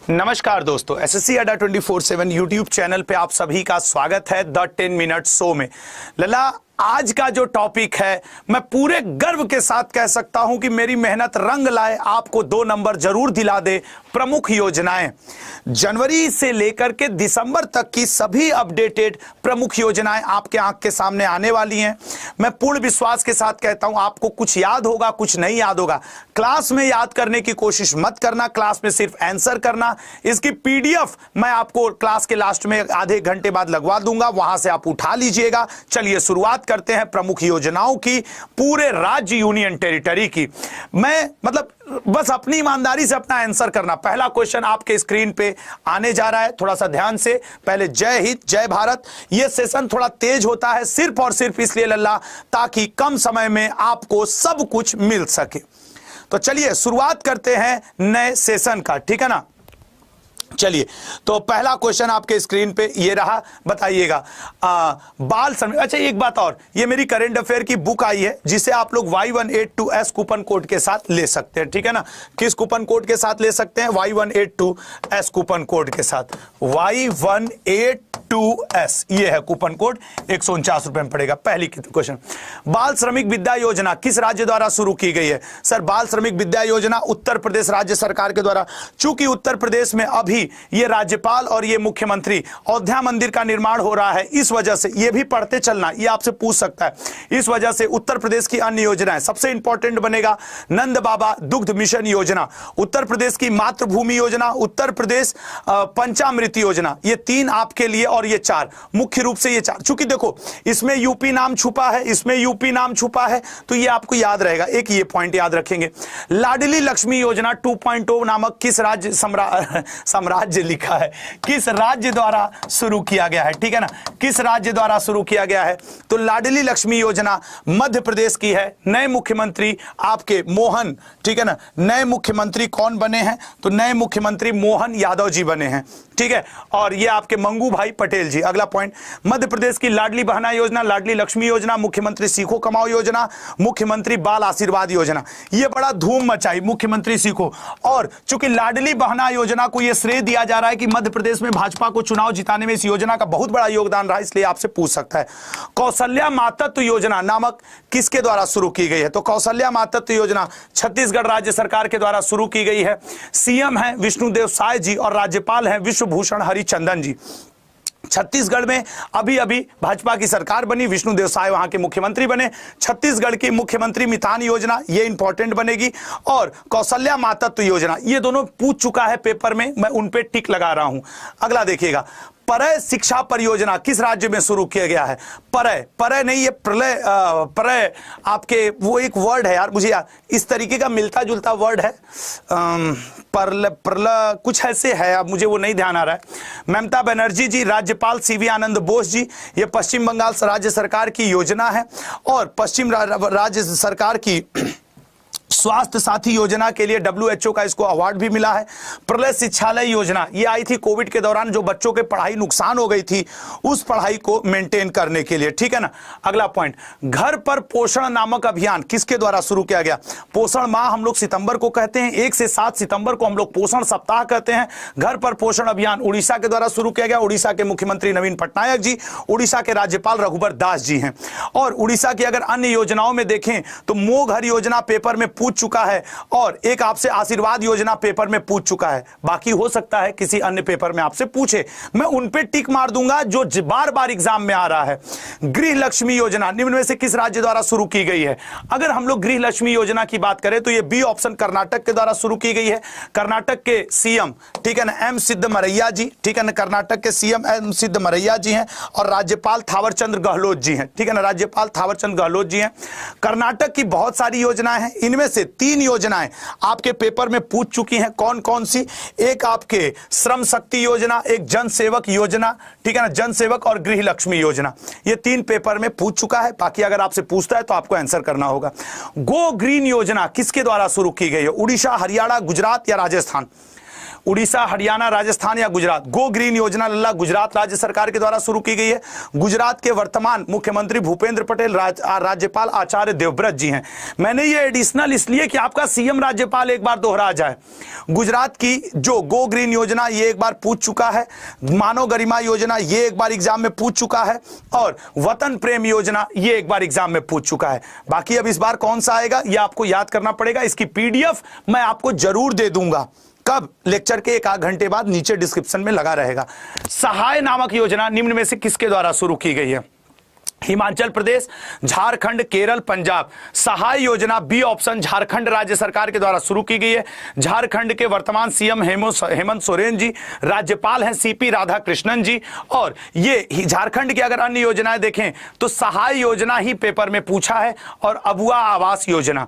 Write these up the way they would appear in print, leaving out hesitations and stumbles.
नमस्कार दोस्तों, एसएससी अड्डा 24/7 यूट्यूब चैनल पे आप सभी का स्वागत है द 10 मिनट शो में। लला, आज का जो टॉपिक है मैं पूरे गर्व के साथ कह सकता हूं कि मेरी मेहनत रंग लाए, आपको 2 नंबर जरूर दिला दे। प्रमुख योजनाएं, जनवरी से लेकर के दिसंबर तक की सभी अपडेटेड प्रमुख योजनाएं आपके आंख के सामने आने वाली हैं। मैं पूर्ण विश्वास के साथ कहता हूं आपको कुछ याद होगा, कुछ नहीं याद होगा। क्लास में याद करने की कोशिश मत करना, क्लास में सिर्फ आंसर करना। इसकी पीडीएफ मैं आपको क्लास के लास्ट में आधे घंटे बाद लगवा दूंगा, वहां से आप उठा लीजिएगा। चलिए शुरुआत करते हैं प्रमुख योजनाओं की, पूरे राज्य यूनियन टेरिटरी की। मैं बस अपनी ईमानदारी से अपना आंसर करना। पहला क्वेश्चन आपके स्क्रीन पे आने जा रहा है, थोड़ा सा ध्यान से। पहले जय हिंद जय भारत। यह सेशन थोड़ा तेज होता है सिर्फ और सिर्फ इसलिए लल्ला, ताकि कम समय में आपको सब कुछ मिल सके। तो चलिए शुरुआत करते हैं नए सेशन का, ठीक है ना। चलिए, तो पहला क्वेश्चन आपके स्क्रीन पे ये रहा, बताइएगा बाल श्रमिक। अच्छा, एक बात और, ये मेरी करंट अफेयर की बुक आई है जिसे आप लोग Y182S कूपन कोड के साथ ले सकते हैं, ठीक है ना। किस कूपन कोड के साथ ले सकते हैं? Y182S कूपन कोड के साथ। Y182S ये है कूपन कोड, 149 रुपए में पड़ेगा। पहली क्वेश्चन, बाल श्रमिक विद्या योजना किस राज्य द्वारा शुरू की गई है? सर, बाल श्रमिक विद्या योजना उत्तर प्रदेश राज्य सरकार के द्वारा। चूंकि उत्तर प्रदेश में अभी ये राज्यपाल और ये मुख्यमंत्री अयोध्या मंदिर का निर्माण हो रहा है, इस वजह से ये भी पढ़ते चलना, ये आपसे पूछ सकता है। इस वजह से उत्तर प्रदेश की अन्य योजनाएं, सबसे इंपॉर्टेंट बनेगा नंद बाबा दुग्ध मिशन योजना, उत्तर प्रदेश की मातृभूमि योजना, उत्तर प्रदेश पंचामृत योजना। ये 3 आपके लिए, और ये 4 मुख्य रूप से, ये 4 चूंकि देखो इसमें यूपी नाम छुपा है, इसमें यूपी नाम छुपा है, तो ये आपको याद रहेगा। एक ये पॉइंट याद रखेंगे। लाडली लक्ष्मी योजना 2.0 नामक किस राज्य राज्य लिखा है, किस राज्य द्वारा शुरू किया गया है, ठीक है ना। किस राज्य द्वारा शुरू किया गया है? तो लाडली लक्ष्मी योजना मध्य प्रदेश की है। नए मुख्यमंत्री आपके मोहन, ठीक है ना। नए मुख्यमंत्री कौन बने हैं? तो नए मुख्यमंत्री मोहन यादव जी बने हैं, ठीक है। और ये आपके मंगू भाई पटेल जी। अगला पॉइंट, मध्य प्रदेश की लाडली बहना योजना, लाडली लक्ष्मी योजना, मुख्यमंत्री सीखो कमाओ योजना, मुख्यमंत्री बाल आशीर्वाद योजना। ये बड़ा धूम मचाई मुख्यमंत्री सीखो। और चूंकि लाडली बहना योजना को यह श्रेय दिया जा रहा है कि मध्य प्रदेश में भाजपा को चुनाव जिताने में इस योजना का बहुत बड़ा योगदान रहा, इसलिए आपसे पूछ सकता है। कौशल्या मातृत्व योजना नामक किसके द्वारा शुरू की गई है? तो कौशल्या मातृत्व योजना छत्तीसगढ़ राज्य सरकार के द्वारा शुरू की गई है। सीएम है विष्णुदेव साय जी और राज्यपाल हैं विश्वभूषण हरिचंदन जी। छत्तीसगढ़ में अभी अभी भाजपा की सरकार बनी, विष्णुदेव साय वहां के मुख्यमंत्री बने। छत्तीसगढ़ की मुख्यमंत्री मितान योजना, ये इंपॉर्टेंट बनेगी। और कौशल्या मातृत्व योजना, ये दोनों पूछ चुका है पेपर में, मैं उन पे टिक लगा रहा हूं। अगला देखिएगा, परय शिक्षा परियोजना किस राज्य में शुरू किया गया है? परय नहीं, ये प्रलय, परय आपके वो एक वर्ड है यार, मुझे यार इस तरीके का मिलता जुलता वर्ड है, प्रलय कुछ ऐसे है, अब मुझे वो नहीं ध्यान आ रहा है। ममता बनर्जी जी, राज्यपाल सीवी आनंद बोस जी। ये पश्चिम बंगाल राज्य सरकार की योजना है। और पश्चिम राज्य सरकार की स्वास्थ्य साथी योजना के लिए WHO का इसको अवार्ड भी मिला है। प्रलय शिक्षालय योजना, ये आई थी कोविड के दौरान, जो बच्चों के पढ़ाई नुकसान हो गई थी, उस पढ़ाई को मेंटेन करने के लिए, ठीक है ना। अगला पॉइंट, घर पर पोषण नामक अभियान किसके द्वारा शुरू किया गया? पोषण माह हम लोग सितंबर को कहते हैं, 1 से 7 सितंबर को हम लोग पोषण सप्ताह कहते हैं। घर पर पोषण अभियान उड़ीसा के द्वारा शुरू किया गया। उड़ीसा के मुख्यमंत्री नवीन पटनायक जी, उड़ीसा के राज्यपाल रघुबर दास जी हैं। और उड़ीसा की अगर अन्य योजनाओं में देखें तो मोह घर योजना पेपर में पूछ चुका है, और एक आपसे आशीर्वाद योजना पेपर में पूछ चुका है। बाकी हो सकता है किसी अन्य पेपर में आपसे पूछे, मैं उन पे टिक मार दूंगा जो बार बार एग्जाम में आ रहा है। गृह लक्ष्मी योजना निम्न में से किस राज्य द्वारा शुरू की गई है? अगर हम लोग गृह लक्ष्मी योजना की बात करें तो ये बी ऑप्शन कर्नाटक के द्वारा शुरू की गई है। कर्नाटक के सीएम, ठीक है ना, एम सिद्धमरैया जी, ठीक है ना, कर्नाटक के सीएम एम सिद्धमरैया जी हैं। और राज्यपाल थावरचंद गहलोत जी हैं, ठीक है ना, राज्यपाल थावरचंद गहलोत जी हैं। कर्नाटक की बहुत सारी योजनाएं हैं, इनमें से 3 योजनाएं आपके पेपर में पूछ चुकी हैं। कौन कौन सी? एक आपके श्रम शक्ति योजना, एक जन सेवक योजना, ठीक है ना, जन सेवक और गृह लक्ष्मी योजना, ये 3 पेपर में पूछ चुका है। बाकी अगर आपसे पूछता है तो आपको आंसर करना होगा। गो ग्रीन योजना किसके द्वारा शुरू की गई है? उड़ीसा, हरियाणा, गुजरात या राजस्थान? उड़ीसा, हरियाणा, राजस्थान या गुजरात? गो ग्रीन योजना लल्ला गुजरात राज्य सरकार के द्वारा शुरू की गई है। गुजरात के वर्तमान मुख्यमंत्री भूपेंद्र पटेल, राज्यपाल आचार्य देवव्रत जी हैं। मैंने ये एडिशनल इसलिए कि आपका सीएम राज्यपाल एक बार दोहरा जाए। गुजरात की जो गो ग्रीन योजना ये एक बार पूछ चुका है, मानव गरिमा योजना ये एक बार एग्जाम में पूछ चुका है, और वतन प्रेम योजना ये एक बार एग्जाम में पूछ चुका है। बाकी अब इस बार कौन सा आएगा ये आपको याद करना पड़ेगा। इसकी पीडीएफ मैं आपको जरूर दे दूंगा। कब? लेक्चर के 1 आध घंटे बाद नीचे डिस्क्रिप्शन में लगा रहेगा। सहाय नामक योजना निम्न में से किसके द्वारा शुरू की गई है? हिमाचल प्रदेश, झारखंड, केरल, पंजाब। सहाय योजना बी ऑप्शन झारखंड राज्य सरकार के द्वारा शुरू की गई है। झारखंड के वर्तमान सीएम हेमंत सोरेन जी, राज्यपाल हैं सीपी राधाकृष्णन जी। और ये झारखंड की अगर अन्य योजनाएं देखें तो सहाय योजना ही पेपर में पूछा है, और अबुआ आवास योजना।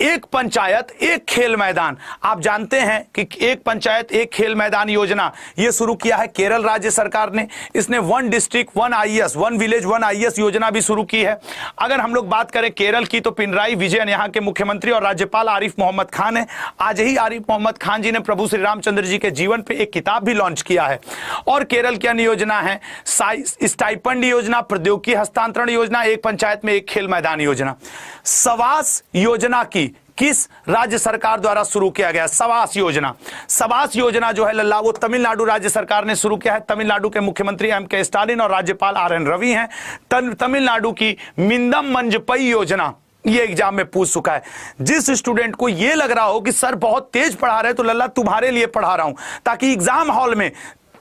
एक पंचायत एक खेल मैदान, आप जानते हैं कि एक पंचायत एक खेल मैदान योजना यह शुरू किया है केरल राज्य सरकार ने। इसने 1 डिस्ट्रिक्ट 1 आईएएस, 1 विलेज 1 आईएएस योजना भी शुरू की है। अगर हम लोग बात करें केरल की तो पिनराई विजयन यहाँ के मुख्यमंत्री और राज्यपाल आरिफ मोहम्मद खान है। आज ही आरिफ मोहम्मद खान जी ने प्रभु श्री रामचंद्र जी के जीवन पे एक किताब भी लॉन्च किया है। और केरल की अन्य योजना है स्टाइपेंड योजना, प्रौद्योगिकी हस्तांतरण योजना, एक पंचायत में एक खेल मैदान योजना। सवास योजना की किस राज्य सरकार द्वारा शुरू किया गया? सवास योजना। सवास योजना जो है लल्ला वो तमिलनाडु राज्य सरकार ने शुरू किया है। तमिलनाडु के मुख्यमंत्री एम.के. स्टालिन और राज्यपाल आर.एन. रवि हैं। तमिलनाडु की मिंदम मंजपई योजना ये एग्जाम में पूछ चुका है। जिस स्टूडेंट को ये लग रहा हो कि सर बहुत तेज पढ़ा रहे तो लल्ला तुम्हारे लिए पढ़ा रहा हूं, ताकि एग्जाम हॉल में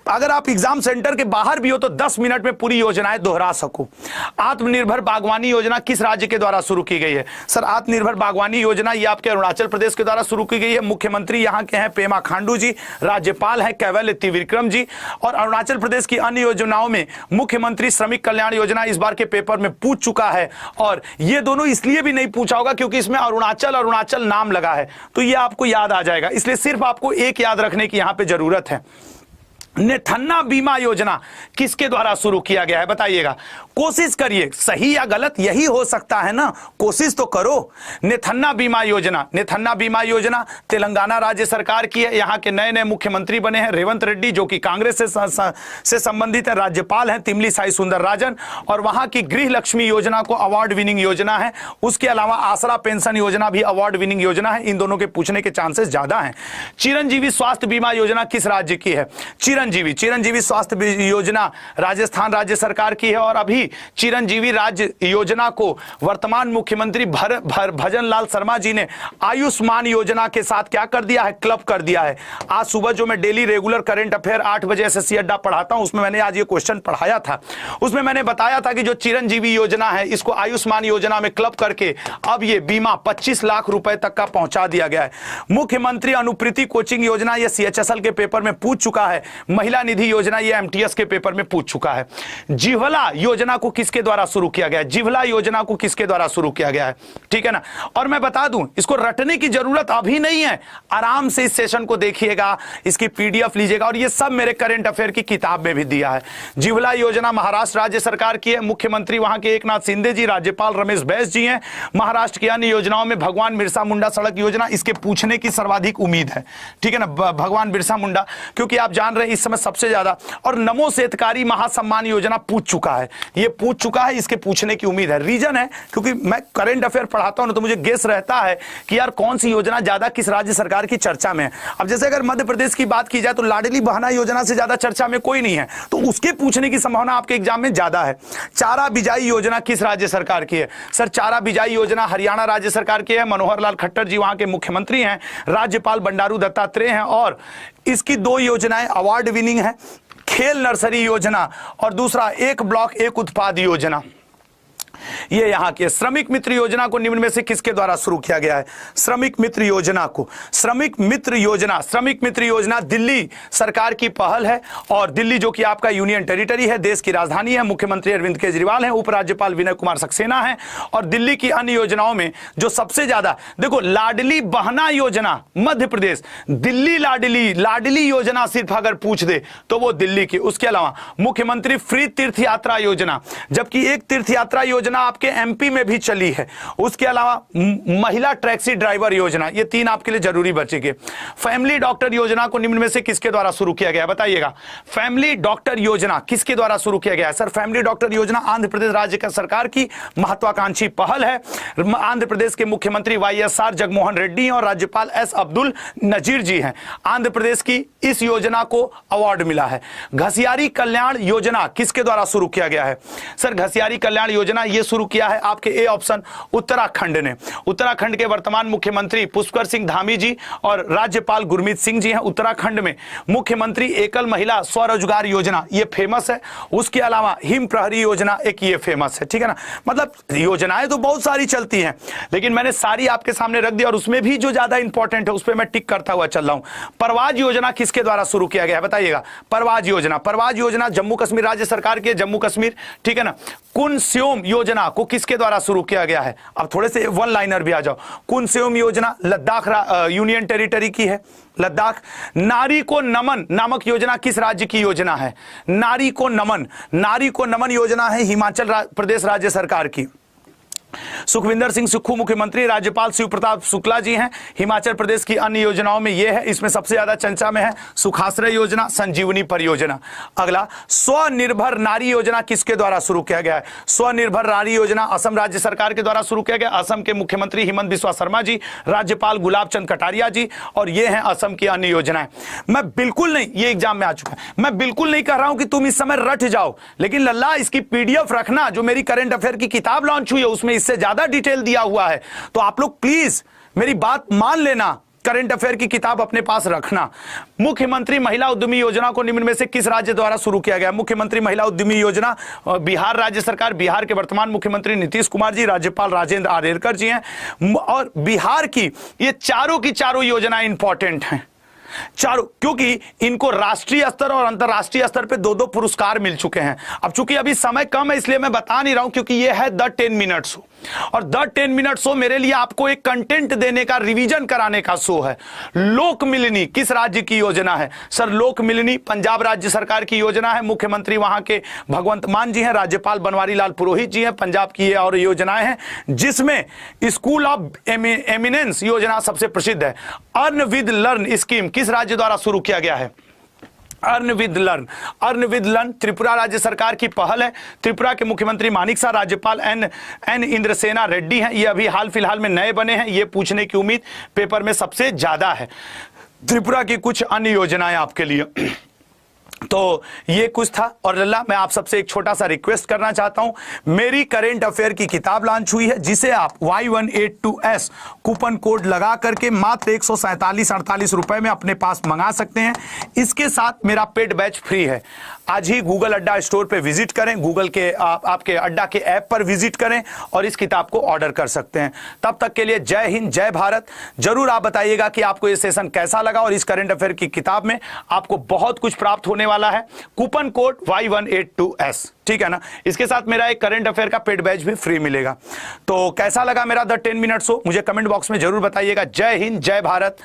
अगर आप एग्जाम सेंटर के बाहर भी हो तो 10 मिनट में पूरी योजनाएं दोहरा सको। आत्मनिर्भर बागवानी योजना किस राज्य के द्वारा शुरू की गई है? सर आत्मनिर्भर बागवानी योजना ये आपके अरुणाचल प्रदेश के द्वारा शुरू की गई है। मुख्यमंत्री यहां के हैं पेमा खांडू जी, राज्यपाल हैं कैवल्य त्रिविक्रम जी। और अरुणाचल प्रदेश की अन्य योजनाओं में मुख्यमंत्री श्रमिक कल्याण योजना इस बार के पेपर में पूछ चुका है। और ये दोनों इसलिए भी नहीं पूछा होगा क्योंकि इसमें अरुणाचल नाम लगा है, तो ये आपको याद आ जाएगा। इसलिए सिर्फ आपको एक याद रखने की यहां पे जरूरत है। नेथन्ना बीमा योजना किसके द्वारा शुरू किया गया है? बताइएगा, कोशिश करिए, सही या गलत यही हो सकता है ना, कोशिश तो करो। नेथन्ना बीमा योजना तेलंगाना राज्य सरकार की है। यहाँ के नए नए मुख्यमंत्री बने हैं रेवंत रेड्डी जो कि कांग्रेस से संबंधित है। राज्यपाल हैं तिमली साई सुंदर राजन। और वहां की गृह लक्ष्मी योजना को अवार्ड विनिंग योजना है। उसके अलावा आसरा पेंशन योजना भी अवार्ड विनिंग योजना है। इन दोनों के पूछने के चांसेस ज्यादा हैं। चिरंजीवी स्वास्थ्य बीमा योजना किस राज्य की है? चिरंजीवी स्वास्थ्य योजना राजस्थान राज्य सरकार की है। और अभी चिरंजीवी राज्य योजना को वर्तमान मुख्यमंत्री भजन लाल शर्मा जी ने आयुष्मान योजना के साथ क्या कर दिया है? क्लब कर दिया है। आज सुबह जो मैं डेली रेगुलर करंट अफेयर 8 बजे एसएससी अड्डा पढ़ाता हूं, उसमें मैंने आज ये क्वेश्चन पढ़ाया था। उसमें मैंने बताया था कि जो चिरंजीवी योजना है इसको आयुष्मान योजना में क्लब करके अब ये बीमा 25 लाख रुपए तक का पहुंचा दिया गया है। मुख्यमंत्री अनुप्रीति कोचिंग योजना ये सीएचएसएल के पेपर में पूछ चुका है। महिला निधि योजना ये एमटीएस के पेपर में पूछ चुका है। जिह्वला योजना को किसके द्वारा शुरू किया गया है? जिह्वला योजना को किसके द्वारा शुरू किया गया है? ठीक है ना। और मैं बता दूं, इसको रटने की जरूरत अभी नहीं है, आराम से इस सेशन को देखिएगा, इसकी पीडीएफ लीजिएगा। और ये सब मेरे करंट अफेयर की किताब में भी दिया है। जिह्वला योजना महाराष्ट्र राज्य सरकार की है। मुख्यमंत्री वहां के एकनाथ शिंदे जी, राज्यपाल रमेश बैस जी हैं। महाराष्ट्र की अन्य योजनाओं में भगवान बिरसा मुंडा सड़क योजना, इसके पूछने की सर्वाधिक उम्मीद है। ठीक है ना, भगवान बिरसा मुंडा, क्योंकि आप जान रहे हैं इस समय सबसे ज्यादा। और नमो सेतकारी महासम्मान योजना पूछ चुका है, ये पूछ चुका है, इसके पूछने की उम्मीद है। रीजन है क्योंकि मैं करंट अफेयर पढ़ाता हूं ना, तो मुझे गेस रहता है कि यार कौन सी योजना ज्यादा किस राज्य सरकार की चर्चा में है। अब जैसे अगर मध्य प्रदेश की बात की जाए तो लाडली बहना योजना से ज्यादा चर्चा में कोई नहीं है, तो उसके पूछने की संभावना आपके एग्जाम में ज्यादा है। चारा बिजाई योजना किस राज्य सरकार की है? सर चारा बिजाई योजना हरियाणा राज्य सरकार की है। मनोहर लाल खट्टर जी वहां के मुख्यमंत्री हैं। राज्यपाल बंडारू दत्तात्रेय हैं। और इसकी 2 योजनाएं अवार्ड विनिंग है, खेल नर्सरी योजना और दूसरा एक ब्लॉक एक उत्पाद योजना। ये यहां के श्रमिक मित्र योजना को निम्न में से किसके द्वारा शुरू किया गया है? श्रमिक मित्र योजना दिल्ली सरकार की पहल है। और दिल्ली जो कि आपका यूनियन टेरिटरी है, देश की राजधानी है। मुख्यमंत्री अरविंद केजरीवाल हैं, उपराज्यपाल विनय कुमार सक्सेना हैं। और दिल्ली की अन्य योजनाओं में जो सबसे ज्यादा, देखो लाडली बहना योजना मध्य प्रदेश, दिल्ली लाडली योजना सिर्फ अगर पूछ दे तो वो दिल्ली की। उसके अलावा मुख्यमंत्री फ्री तीर्थ यात्रा योजना, जबकि एक तीर्थ यात्रा योजना योजना आपके एमपी में भी चली है। उसके अलावा महिला टैक्सी ड्राइवर योजना, ये 3 आपके लिए जरूरी बचेंगे। फैमिली डॉक्टर योजना को निम्न में से किसके द्वारा शुरू किया गया, बताइएगा। फैमिली डॉक्टर योजना किसके द्वारा शुरू किया गया है? सर, फैमिली डॉक्टर योजना आंध्र प्रदेश राज्य सरकार की महत्वाकांक्षी पहल है। आंध्र प्रदेश के मुख्यमंत्री YSR जगनमोहन रेड्डी और राज्यपाल S अब्दुल नजीर जी हैं। आंध्र प्रदेश की इस योजना को अवार्ड मिला है। घसियारी कल्याण योजना किसके द्वारा शुरू किया गया है? सर, घसियारी कल्याण योजना यह शुरू किया है आपके ए ऑप्शन उत्तराखंड ने। उत्तराखंड के वर्तमान मुख्यमंत्री पुष्कर सिंह धामी जी और राज्यपाल गुरमीत सिंह जी हैं। उत्तराखंड में मुख्यमंत्री एकल महिला स्वरोजगार योजना ये फेमस है। उसके अलावा हिम प्रहरी योजना एक ये फेमस है, ठीक है ना। मतलब योजनाएं तो बहुत सारी चलती हैं, लेकिन मैंने सारी आपके सामने रख दी और उसमें भी जो ज्यादा इंपॉर्टेंट है उस पर मैं टिक करता हुआ चल रहा हूं। परवाज योजना किसके द्वारा शुरू किया गया है, बताइएगा। परवाज योजना जम्मू कश्मीर राज्य सरकार के जम्मू कश्मीर, ठीक है ना। कुनस्योम योजना को किसके द्वारा शुरू किया गया है? अब थोड़े से वन लाइनर भी आ जाओ। कुनस्योम योजना लद्दाख यूनियन टेरिटरी की है, लद्दाख। नारी को नमन नामक योजना किस राज्य की योजना है? नारी को नमन योजना है हिमाचल प्रदेश राज्य सरकार की। सुखविंदर सिंह सुक्खू मुख्यमंत्री, राज्यपाल शिव प्रताप शुक्ला जी हैं। हिमाचल प्रदेश की अन्य योजनाओं में यह है, इसमें सबसे ज्यादा चर्चा में है सुखाश्रय योजना, संजीवनी परियोजना। अगला, स्वनिर्भर नारी योजना किसके द्वारा शुरू किया गया है? स्वनिर्भर नारी योजना असम राज्य सरकार के द्वारा शुरू किया गया। असम के मुख्यमंत्री हिमंत बिस्वा शर्मा जी, राज्यपाल गुलाब चंद कटारिया जी, और ये हैं असम की अन्य योजनाएं। मैं बिल्कुल नहीं, ये एग्जाम में आ चुका है, मैं बिल्कुल नहीं कह रहा हूं कि तुम इस समय रट जाओ, लेकिन लल्ला इसकी PDF रखना। जो मेरी करंट अफेयर की किताब लॉन्च हुई है उसमें इससे ज्यादा डिटेल दिया हुआ है, तो आप लोग प्लीज मेरी बात मान लेना, करंट अफेयर की किताब अपने पास रखना। मुख्यमंत्री महिला उद्यमी योजना को निम्न में से किस राज्य द्वारा शुरू किया गया? मुख्यमंत्री महिला उद्यमी योजना बिहार राज्य सरकार, बिहार के वर्तमान मुख्यमंत्री नीतीश कुमार जी, राज्यपाल राजेंद्र आर्यकर जी हैं। और बिहार की ये चारों की चारों योजनाएं इंपॉर्टेंट हैं, चारों, क्योंकि इनको राष्ट्रीय स्तर और अंतरराष्ट्रीय स्तर पे 2-2 पुरस्कार मिल चुके हैं। अब चूंकि अभी समय कम है इसलिए मैं बता नहीं रहा हूं, क्योंकि ये है द 10 मिनट शो, और द 10 मिनट शो मेरे लिए आपको एक कंटेंट देने का, रिवीजन कराने का शो है। लोक मिलनी किस राज्य की योजना है? सर, लोक मिलनी पंजाब राज्य सरकार की योजना है। मुख्यमंत्री वहां के भगवंत मान जी हैं, राज्यपाल बनवारी लाल पुरोहित जी हैं। पंजाब की ये और योजनाएं हैं, जिसमें स्कूल ऑफ एमिनेंस योजना सबसे प्रसिद्ध है। अर्न विद लर्न स्कीम किस राज्य द्वारा शुरू किया गया है? अर्न विद लर्न त्रिपुरा राज्य सरकार की पहल है। त्रिपुरा के मुख्यमंत्री मानिक शाह, राज्यपाल एन इंद्रसेना रेड्डी हैं। ये अभी हाल फिलहाल में नए बने हैं, ये पूछने की उम्मीद पेपर में सबसे ज्यादा है। त्रिपुरा की कुछ अन्य योजनाएं आपके लिए, तो ये कुछ था। और लल्ला, मैं आप सबसे एक छोटा सा रिक्वेस्ट करना चाहता हूं। मेरी करेंट अफेयर की किताब लॉन्च हुई है, जिसे आप Y182S कूपन कोड लगा करके मात्र 147-48 रुपए में अपने पास मंगा सकते हैं। इसके साथ मेरा पेड बैच फ्री है। आज ही गूगल अड्डा स्टोर पे विजिट करें, गूगल के आपके अड्डा के ऐप पर विजिट करें और इस किताब को ऑर्डर कर सकते हैं। तब तक के लिए जय हिंद, जय भारत। जरूर आप बताइएगा कि आपको ये सेशन कैसा लगा, और इस करंट अफेयर की किताब में आपको बहुत कुछ प्राप्त होने वाला है। कूपन कोड Y182S, ठीक है ना। इसके साथ मेरा एक करंट अफेयर का पेड बैच भी फ्री मिलेगा। तो कैसा लगा मेरा द 10 मिनट शो, मुझे कमेंट बॉक्स में जरूर बताइएगा। जय हिंद, जय भारत।